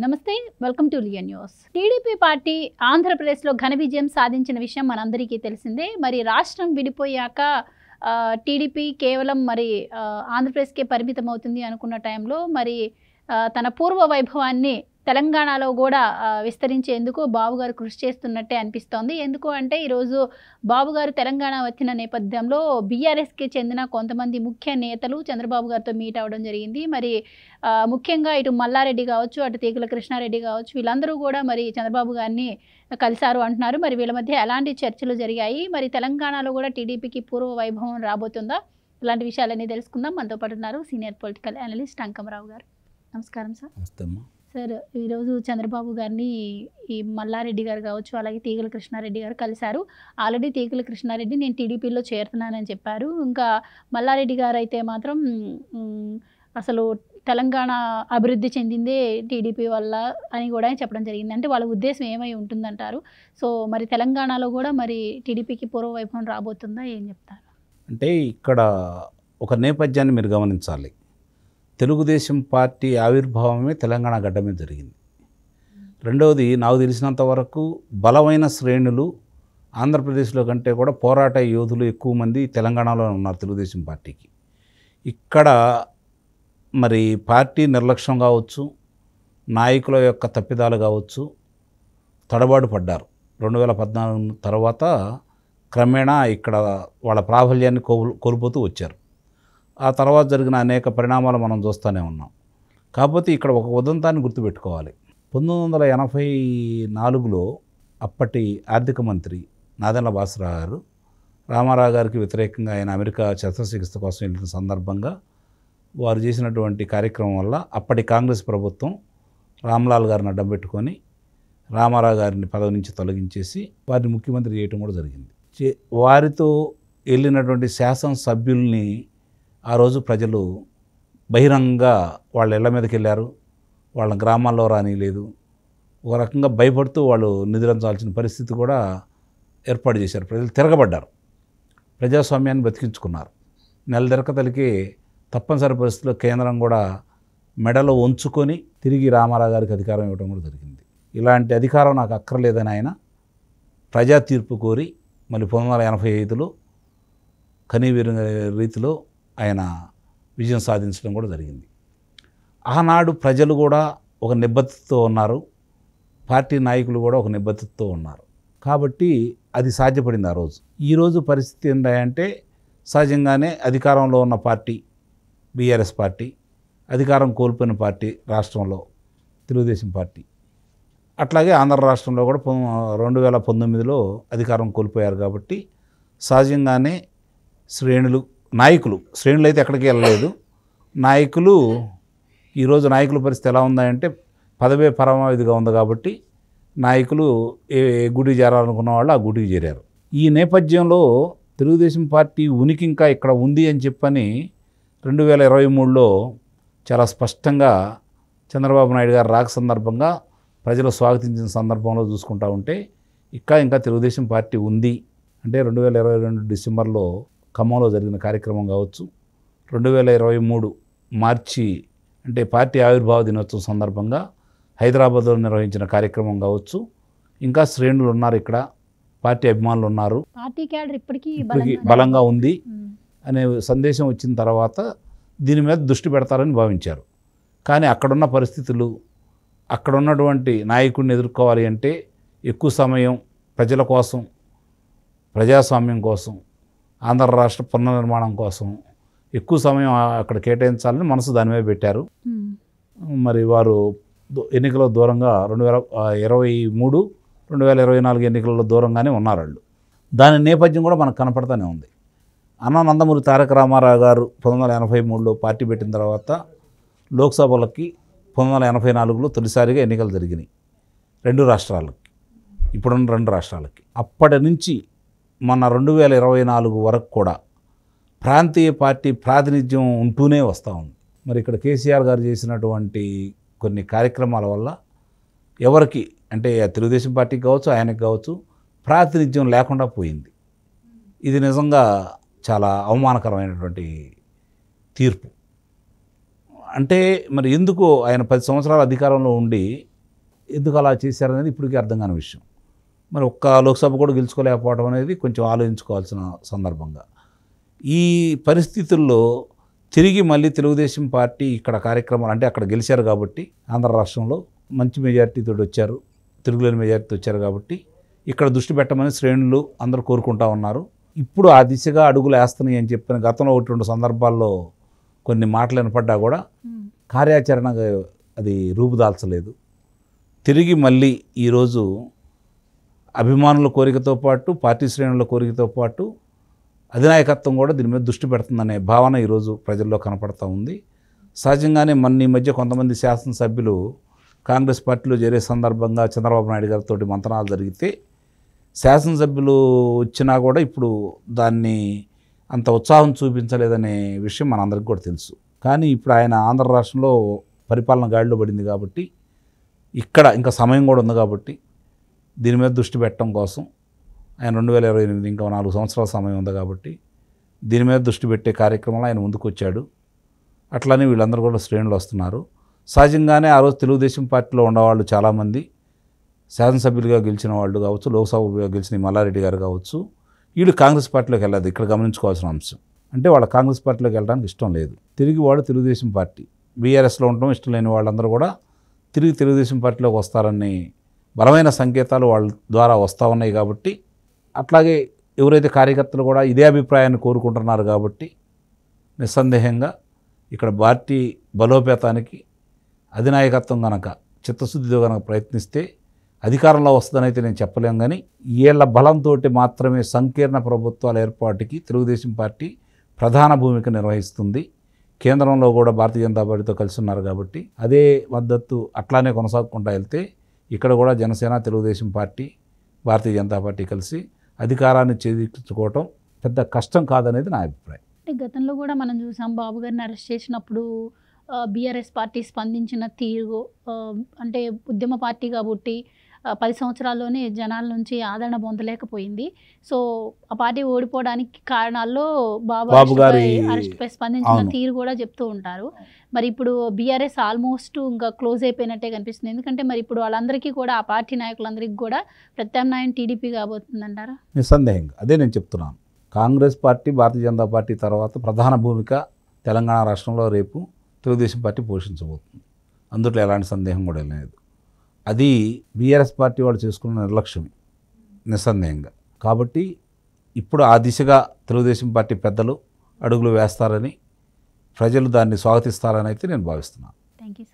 నమస్తే, welcome to Leon news. TDP party ఆంధ్రప్రదేశ్లో ఘన విజయం సాధించిన విషయం మనందరికీ తెలిసిందే. మరి రాష్ట్రం విడిపోయాక టీడీపీ కేవలం ఆంధ్రప్రదేశ్కే పరిమితం అవుతుంది అనుకున్న టైంలో తన పూర్వ వైభవాన్ని తెలంగాణలో కూడా విస్తరించేందుకు బాబుగారు కృషి చేస్తున్నట్టే అనిపిస్తోంది. ఎందుకు అంటే ఈరోజు బాబుగారు తెలంగాణ వచ్చిన నేపథ్యంలో బీఆర్ఎస్కి చెందిన కొంతమంది ముఖ్య నేతలు చంద్రబాబు గారితో మీట్ అవ్వడం జరిగింది. ముఖ్యంగా ఇటు మల్లారెడ్డి కావచ్చు, అటు తీగల కృష్ణారెడ్డి కావచ్చు, వీళ్ళందరూ కూడా చంద్రబాబు గారిని కలిశారు అంటున్నారు. వీళ్ళ మధ్య ఎలాంటి చర్చలు జరిగాయి, తెలంగాణలో కూడా టీడీపీకి పూర్వ వైభవం రాబోతుందా? ఇలాంటి విషయాలన్నీ తెలుసుకుందాం. మనతో పాటు ఉన్నారు సీనియర్ పొలిటికల్ అనలిస్ట్ అంకమరావు గారు. నమస్కారం సార్. సార్, ఈరోజు చంద్రబాబు గారిని ఈ మల్లారెడ్డి గారు కావచ్చు, అలాగే తీగల కృష్ణారెడ్డి గారు కలిశారు. ఆల్రెడీ తీగల కృష్ణారెడ్డి నేను టీడీపీలో చేరుతున్నానని చెప్పారు. ఇంకా మల్లారెడ్డి గారు అయితే మాత్రం అసలు తెలంగాణ అభివృద్ధి చెందిందే టీడీపీ వల్ల అని కూడా చెప్పడం జరిగింది. అంటే వాళ్ళ ఉద్దేశం ఏమై ఉంటుందంటారు? సో తెలంగాణలో కూడా టీడీపీకి పూర్వ వైభవం రాబోతుందా? ఏం చెప్తారు? అంటే ఇక్కడ ఒక నేపథ్యాన్ని మీరు గమనించాలి. తెలుగుదేశం పార్టీ ఆవిర్భావమే తెలంగాణ గడ్డ మీద జరిగింది. రెండవది, నాకు తెలిసినంత వరకు బలమైన శ్రేణులు ఆంధ్రప్రదేశ్లో కంటే కూడా పోరాట యోధులు ఎక్కువ మంది తెలంగాణలో ఉన్నారు తెలుగుదేశం పార్టీకి. ఇక్కడ పార్టీ నిర్లక్ష్యం కావచ్చు, నాయకుల యొక్క తప్పిదాలు కావచ్చు, తడబాటు పడ్డారు. 2014 తర్వాత క్రమేణా ఇక్కడ వాళ్ళ ప్రాబల్యాన్ని కోల్పోతూ వచ్చారు. ఆ తర్వాత జరిగిన అనేక పరిణామాలు మనం చూస్తూనే ఉన్నాం. కాకపోతే ఇక్కడ ఒక ఉదంతాన్ని గుర్తుపెట్టుకోవాలి. 1984లో అప్పటి ఆర్థిక మంత్రి నాదెండ్ల భాస్కరరావు గారు రామారావు గారికి వ్యతిరేకంగా ఆయన అమెరికా శస్త్రచికిత్స కోసం వెళ్ళిన సందర్భంగా వారు చేసినటువంటి కార్యక్రమం వల్ల అప్పటి కాంగ్రెస్ ప్రభుత్వం రామ్లాల్ గారిని అడ్డం పెట్టుకొని రామారావు గారిని పదవి నుంచి తొలగించేసి వారిని ముఖ్యమంత్రి చేయటం కూడా జరిగింది. వారితో వెళ్ళినటువంటి శాసనసభ్యుల్ని ఆ రోజు ప్రజలు బహిరంగంగా వాళ్ళ ఇళ్ల మీదకి వెళ్ళారు, వాళ్ళ గ్రామాల్లో రానిలేదు. ఒక రకంగా భయపడుతూ వాళ్ళు నిద్రించాల్సిన పరిస్థితి కూడా ఏర్పాటు చేశారు. ప్రజలు తిరగబడ్డారు, ప్రజాస్వామ్యాన్ని బతికించుకున్నారు. నెలదిరకతలకి తప్పనిసరి పరిస్థితుల్లో కేంద్రం కూడా మెడలో ఉంచుకొని తిరిగి రామారావు గారికి అధికారం ఇవ్వడం కూడా జరిగింది. ఇలాంటి అధికారం నాకు అక్కర్లేదని ఆయన ప్రజా తీర్పు కోరి 1985లో కనీవీరు రీతిలో ఆయన విజయం సాధించడం కూడా జరిగింది. ఆనాడు ప్రజలు కూడా ఒక నిబద్ధతతో ఉన్నారు, పార్టీ నాయకులు కూడా ఒక నిబద్ధతతో ఉన్నారు. కాబట్టి అది సాధ్యపడింది ఆ రోజు. ఈరోజు పరిస్థితి ఏంటంటే సహజంగానే అధికారంలో ఉన్న పార్టీ బీఆర్ఎస్ పార్టీ, అధికారం కోల్పోయిన పార్టీ రాష్ట్రంలో తెలుగుదేశం పార్టీ. అట్లాగే ఆంధ్ర రాష్ట్రంలో కూడా 2019లో అధికారం కోల్పోయారు. కాబట్టి సహజంగానే శ్రేణులు అయితే ఎక్కడికి వెళ్ళలేదు. నాయకులు ఈరోజు నాయకుల పరిస్థితి ఎలా ఉందంటే పదవే పరమావధిగా ఉంది. కాబట్టి నాయకులు ఏ గుడికి చేరాలనుకున్న వాళ్ళు ఆ గుడికి చేరారు. ఈ నేపథ్యంలో తెలుగుదేశం పార్టీ ఉనికి ఇంకా ఇక్కడ ఉంది అని చెప్పని 2023లో చాలా స్పష్టంగా చంద్రబాబు నాయుడు గారు రాక సందర్భంగా ప్రజలు స్వాగతించిన సందర్భంలో చూసుకుంటా ఉంటే ఇంకా తెలుగుదేశం పార్టీ ఉంది అంటే 2022 డిసెంబర్లో ఖమ్మంలో జరిగిన కార్యక్రమం కావచ్చు, 2023 మార్చి అంటే పార్టీ ఆవిర్భావ దినోత్సవం సందర్భంగా హైదరాబాద్లో నిర్వహించిన కార్యక్రమం కావచ్చు, ఇంకా శ్రేణులు ఉన్నారు, ఇక్కడ పార్టీ అభిమానులు ఉన్నారు, పార్టీ క్యాడర్ ఇప్పటికీ బలంగా ఉంది అనే సందేశం వచ్చిన తర్వాత దీని మీద దృష్టి పెడతారని భావించారు. కానీ అక్కడున్న పరిస్థితులు, అక్కడ ఉన్నటువంటి నాయకుడిని ఎదుర్కోవాలి అంటే ఎక్కువ సమయం ప్రజల కోసం, ప్రజాస్వామ్యం కోసం, ఆంధ్ర రాష్ట్ర పునర్నిర్మాణం కోసం ఎక్కువ సమయం అక్కడ కేటాయించాలని మనసు దాని మీద పెట్టారు. వారు ఎన్నికల దూరంగా 2023, 2024 ఎన్నికలలో దూరంగానే ఉన్నారు వాళ్ళు. దాని నేపథ్యం కూడా మనకు కనపడుతూనే ఉంది. అన్నా నందమూరి తారక రామారావు గారు 1983లో పార్టీ పెట్టిన తర్వాత లోక్సభలకి 1984లో తొలిసారిగా ఎన్నికలు జరిగినాయి 2 రాష్ట్రాలకి, ఇప్పుడున్న 2 రాష్ట్రాలకి. అప్పటి నుంచి మన 2024 వరకు కూడా ప్రాంతీయ పార్టీ ప్రాతినిధ్యం ఉంటూనే వస్తూ ఉంది. ఇక్కడ కేసీఆర్ గారు చేసినటువంటి కొన్ని కార్యక్రమాల వల్ల ఎవరికి అంటే తెలుగుదేశం పార్టీకి కావచ్చు, ఆయనకు కావచ్చు ప్రాతినిధ్యం లేకుండా పోయింది. ఇది నిజంగా చాలా అవమానకరమైనటువంటి తీర్పు. అంటే మరి ఎందుకు ఆయన 10 సంవత్సరాల అధికారంలో ఉండి ఎందుకు అలా చేశారనేది ఇప్పటికీ అర్థం కాని విషయం. మరి ఒక్క లోక్సభ కూడా గెలుచుకోలేకపోవడం అనేది కొంచెం ఆలోచించుకోవాల్సిన సందర్భంగా. ఈ పరిస్థితుల్లో తిరిగి మళ్ళీ తెలుగుదేశం పార్టీ ఇక్కడ కార్యక్రమాలు అంటే అక్కడ గెలిచారు కాబట్టి ఆంధ్ర రాష్ట్రంలో మంచి మెజారిటీతో వచ్చారు, తిరుగులేని మెజారిటీతో వచ్చారు కాబట్టి ఇక్కడ దృష్టి పెట్టమని శ్రేణులు అందరూ కోరుకుంటా ఉన్నారు. ఇప్పుడు ఆ దిశగా అడుగులు వేస్తున్నాయి అని చెప్పిన గతంలో 1-2 సందర్భాల్లో కొన్ని మాటలు వినపడ్డా కూడా కార్యాచరణగా అది రూపుదాల్చలేదు. తిరిగి మళ్ళీ ఈరోజు అభిమానుల కోరికతో పాటు పార్టీ శ్రేణుల కోరికతో పాటు అధినాయకత్వం కూడా దీని మీద దృష్టి పెడుతుందనే భావన ఈరోజు ప్రజల్లో కనపడతా ఉంది. సహజంగానే ఈ మధ్య కొంతమంది శాసనసభ్యులు కాంగ్రెస్ పార్టీలో చేరే సందర్భంగా చంద్రబాబు నాయుడు గారితో మంతనాలు జరిగితే శాసనసభ్యులు వచ్చినా కూడా ఇప్పుడు దాన్ని అంత ఉత్సాహం చూపించలేదనే విషయం మనందరికీ కూడా తెలుసు. కానీ ఇప్పుడు ఆయన ఆంధ్ర రాష్ట్రంలో పరిపాలన గాడిలో పడింది కాబట్టి ఇక్కడ ఇంకా సమయం కూడా ఉంది కాబట్టి దీని మీద దృష్టి పెట్టడం కోసం ఆయన 2028 ఇంకా 4 సంవత్సరాల సమయం ఉంది కాబట్టి దీని మీద దృష్టి పెట్టే కార్యక్రమంలో ఆయన ముందుకు వచ్చాడు. అట్లనే వీళ్ళందరూ కూడా శ్రేణులు వస్తున్నారు. సహజంగానే ఆ రోజు తెలుగుదేశం పార్టీలో ఉన్నవాళ్ళు చాలామంది శాసనసభ్యులుగా గెలిచిన వాళ్ళు కావచ్చు, లోక్సభగా గెలిచిన మల్లారెడ్డి గారు కావచ్చు, వీళ్ళు కాంగ్రెస్ పార్టీలోకి వెళ్ళదు. ఇక్కడ గమనించుకోవాల్సిన అంశం అంటే వాళ్ళ కాంగ్రెస్ పార్టీలోకి వెళ్ళడానికి ఇష్టం లేదు. తిరిగి వాళ్ళు తెలుగుదేశం పార్టీ బీఆర్ఎస్లో ఉండడం ఇష్టం లేని వాళ్ళందరూ కూడా తిరిగి తెలుగుదేశం పార్టీలోకి వస్తారని బలమైన సంకేతాలు వాళ్ళ ద్వారా వస్తూ ఉన్నాయి. కాబట్టి అట్లాగే ఎవరైతే కార్యకర్తలు కూడా ఇదే అభిప్రాయాన్ని కోరుకుంటున్నారు కాబట్టి నిస్సందేహంగా ఇక్కడ పార్టీ బలోపేతానికి అధినాయకత్వం కనుక చిత్తశుద్ధితో కనుక ప్రయత్నిస్తే అధికారంలో వస్తుందని అయితే నేను చెప్పలేం. కానీ వీళ్ళ బలంతో మాత్రమే సంకీర్ణ ప్రభుత్వాల ఏర్పాటుకి తెలుగుదేశం పార్టీ ప్రధాన భూమిక నిర్వహిస్తుంది. కేంద్రంలో కూడా భారతీయ జనతా పార్టీతో కలిసి ఉన్నారు కాబట్టి అదే మద్దతు అట్లానే కొనసాగుకుంటూ వెళ్తే ఇక్కడ కూడా జనసేన, తెలుగుదేశం పార్టీ, భారతీయ జనతా పార్టీ కలిసి అధికారాన్ని చేజిక్కించుకోవటం పెద్ద కష్టం కాదనేది నా అభిప్రాయం. అంటే గతంలో కూడా మనం చూసాం బాబు గారిని అరెస్ట్ చేసినప్పుడు బీఆర్ఎస్ పార్టీ స్పందించిన తీరు అంటే ఉద్యమ పార్టీ కాబట్టి 10 సంవత్సరాల్లోనే జనాల నుంచి ఆదరణ పొందలేకపోయింది. సో ఆ పార్టీ ఓడిపోవడానికి కారణాల్లో బాబు గారి అరెస్ట్పై స్పందించిన తీరు కూడా చెప్తూ ఉంటారు. మరి ఇప్పుడు బీఆర్ఎస్ ఆల్మోస్ట్ ఇంకా క్లోజ్ అయిపోయినట్టే కనిపిస్తుంది. ఎందుకంటే మరి ఇప్పుడు వాళ్ళందరికీ కూడా ఆ పార్టీ నాయకులందరికీ కూడా ప్రత్యామ్నాయం టీడీపీ కాబోతుందంటారా? నిస్సందేహంగా అదే నేను చెప్తున్నాను. కాంగ్రెస్ పార్టీ, భారతీయ జనతా పార్టీ తర్వాత ప్రధాన భూమిక తెలంగాణ రాష్ట్రంలో రేపు తెలుగుదేశం పార్టీ పోషించబోతుంది. అందులో ఎలాంటి సందేహం కూడా లేదు. అది బీఆర్ఎస్ పార్టీ వాళ్ళు చేసుకున్న నిర్లక్ష్యమే నిస్సందేహంగా. కాబట్టి ఇప్పుడు ఆ దిశగా తెలుగుదేశం పార్టీ పెద్దలు అడుగులు వేస్తారని, ప్రజలు దాన్ని స్వాగతిస్తారని అయితే నేను భావిస్తున్నాను. Thank you.